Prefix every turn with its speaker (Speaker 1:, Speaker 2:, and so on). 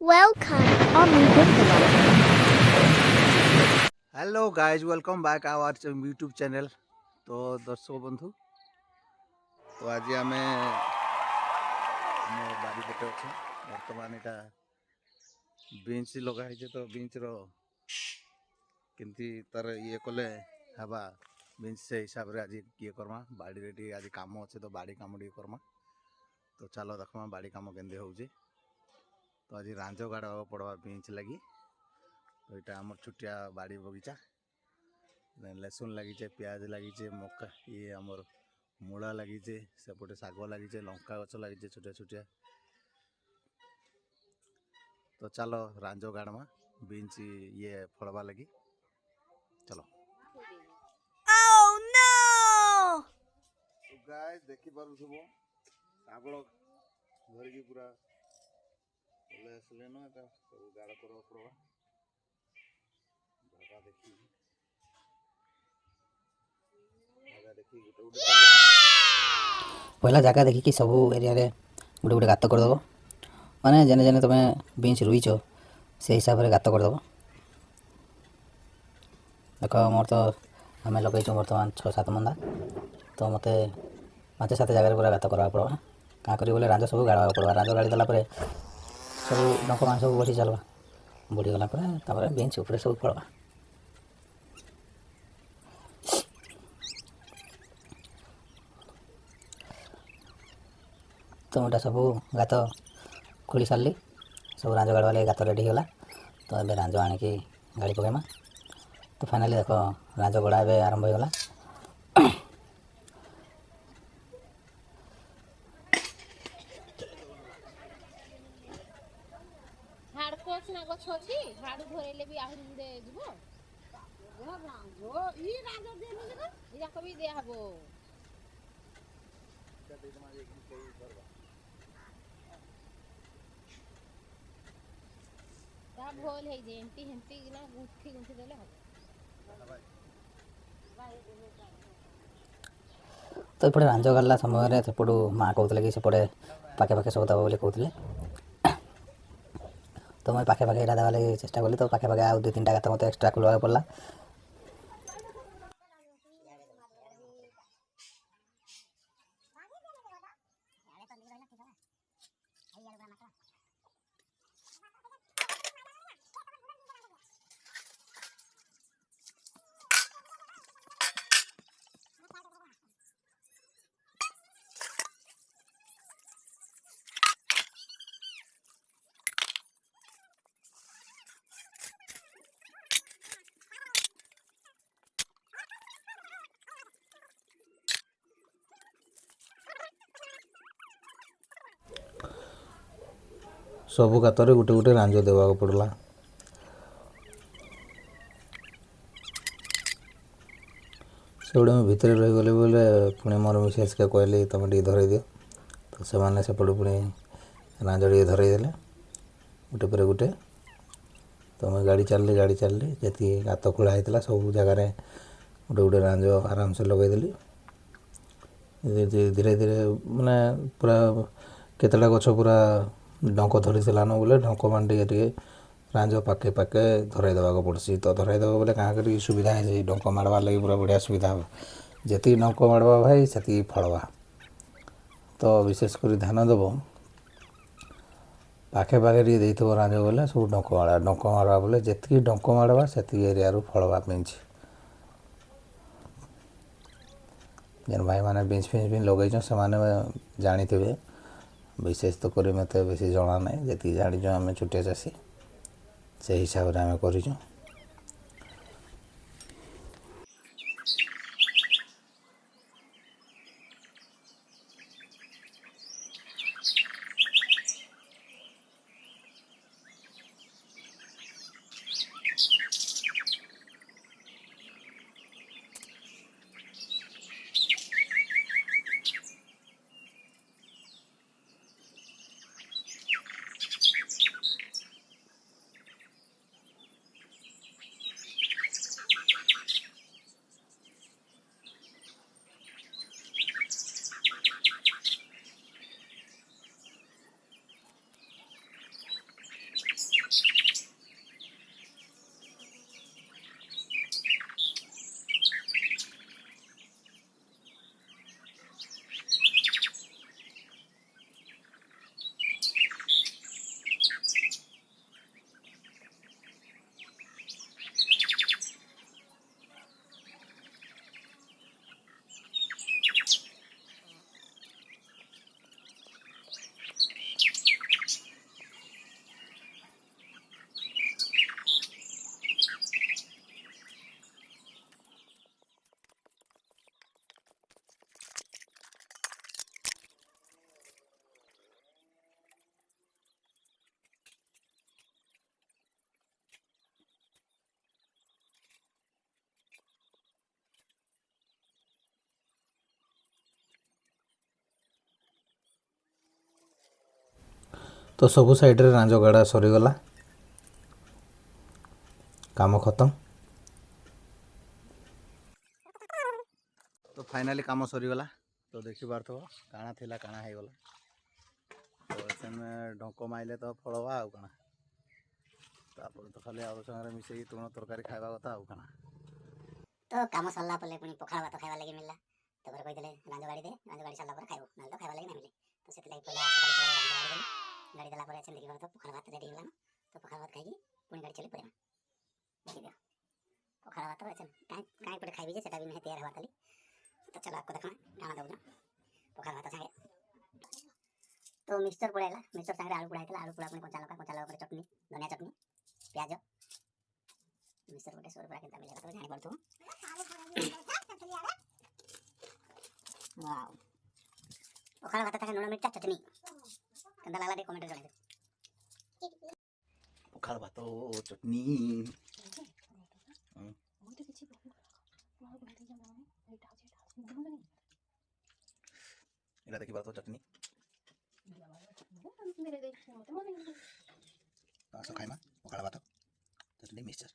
Speaker 1: Welcome.
Speaker 2: Hello guys welcome back our YouTube channel. तो दर्शक बंधु तो आज आम बारी पटे अच्छे बर्तमान यहाँ बीन्स लगाई तो बीन्स केमती तार ये कले हवा बीन्स से हिसाब से आज ये करमा बाड़ी आज कम अच्छे तो बाड़ी कम टे करमा। तो चलो देखमा बाड़ी कम केमती हो तो आज रांझ गाड़ा पड़वा बीन्स लगी। तो यहाँ आम छुटिया बाड़ी बगीचा लसुन लगे प्याज लगे मका ये आमर मूला लगे सेपटे शाग लगे लंका गच लगे छोटिया छोटिया। तो चलो रांझ गाड़मा बीन्स ये फड़वा लगी चलो।
Speaker 1: Oh no!
Speaker 2: तो गाइस देखि पारुथबो शागल धरिकी पूरा ले आसले न एटा सब गाड़ करवा पड़वा जागा देखी गोटे गोटे
Speaker 3: पहला जगह देखिकी सब एरिया रे गोटे गोटे गात करदेव माने जेने जेने तुम बीन्स रुईच से हिसाब से गात करदेव। देख मोर तो आम लगे बर्तमान 6-7 मंदा तो मत 5-7 जगह पूरा गात करवा पड़ा क्या कर बोले रांझ सब गाड़ा पड़ा रांझ गाड़ी देला सब डंक मान सब बढ़ी चलवा बढ़ी गला बीन्स उपर सब पड़वा। तो मोटा सब गात खोली सारे सब रांझ गाड़ वाले गात रेडी होगा। तो ये रांझ आणिकी गाड़ी पकेमा। तो फाइनाली देख रांझ गड़ा ए आरंभ होगा।
Speaker 4: भोल है जेंटी हेंटी ना गुथी गुथी देले हो।
Speaker 3: तो ये रांझ गाड़ा समय सेपटू माँ कहते कि सेपटे पाखे पाखे सब दब बोली कहते। तो मैं पाखे पाखे दवा लगे चेष्टा कली तो पाखे पाखे आउ 2-3टा गात मत एक्सट्रा खोलवा पड़ा।
Speaker 2: सबू गातर गोटे गोटे रांझ देवा पड़ला। से गुड़ा भितर रहीगले बोले पुणी मोर मिसेस के कहली तुम टे धरई दियो। तो से सेपटू पुणी रांझ टे धरईदे गोटे पर गोटे। तो मैं गाड़ी चलली जी गात खोला होता सब जगार गोटे गोटे रांझ आराम से लगेदेली। धीरे धीरे माने पूरा केतटा गछ पूरा डंक धरी न बोले डंक मान टे रांझ पाके पाके धरई देवाक पड़सी। तो धरई देव बोले क्या कर सुविधा है डंक मारवार लगी पूरा बढ़िया सुविधा जी डंक मारवा भाई से फड़वा। तो विशेषकर ध्यान देव पाखे पाखे टे देव रांझ बोले सब डंक मारवा बोले जी डंक मारवा से एरिया फड़वा बीन्स। जेन भाई मैंने बीन्स फिन्स भी लगे से जानी थे विशेष तो करी मत बेस जना ना जी जानी आम छुटिया चाषी से हिसाब से आम कर। तो सबु साइड रे रांझ गाड़ा सरीगला काम खत्म। तो फाइनाली काम सरीगला। तो देखी पारथो काଣା थिला काଣା है गला। तो सेमे ढंक माइले तो फलवा आउ काଣା तापर तो खाली आलू संगे मिसई तुण तरकारी खाइबा कथा आउ काଣା।
Speaker 3: तो काम सरला पले पुणी पखाळ भात खाइबा लागि मिलला। तो घर कहिदेले रांझ गाड़ी दे, रांझ गाड़ी सरला पर खाइबो नाल तो खाइबा लागि नै मिले। तो सेति लागि पहिले गाड़ी देला पर एछन देखि तो पखाळ भात रेडी होला। तो पखाळ भात खाइकी पुणी गाड़ी चली पड़ेमा। देखि दियो पखाळ भात एछन काई पटे खाइबी जे सेटा भी नहीं तैयार हवा खाली। तो चलो आपको देखना काଣା दउना पखाळ भात संगे। तो मिक्सचर पड़ेला, मिक्सचर संगे आलू पड़ाइतला, आलू पड़ा पुणी कंचा लका पर चटनी, धनिया चटनी, प्याज मिक्सचर गोटे सोर पूरा केनता मिलेला तो जानि पड़थु। वाओ पखाळ भात संगे लुण मिर्चा चटनी केनता लागला कमेंट रे जणाइबे।
Speaker 2: पखाळ भात चटनी एला देखि पारथो चटनी तास खाइमा पखाळ भात चटनी मिक्सचर।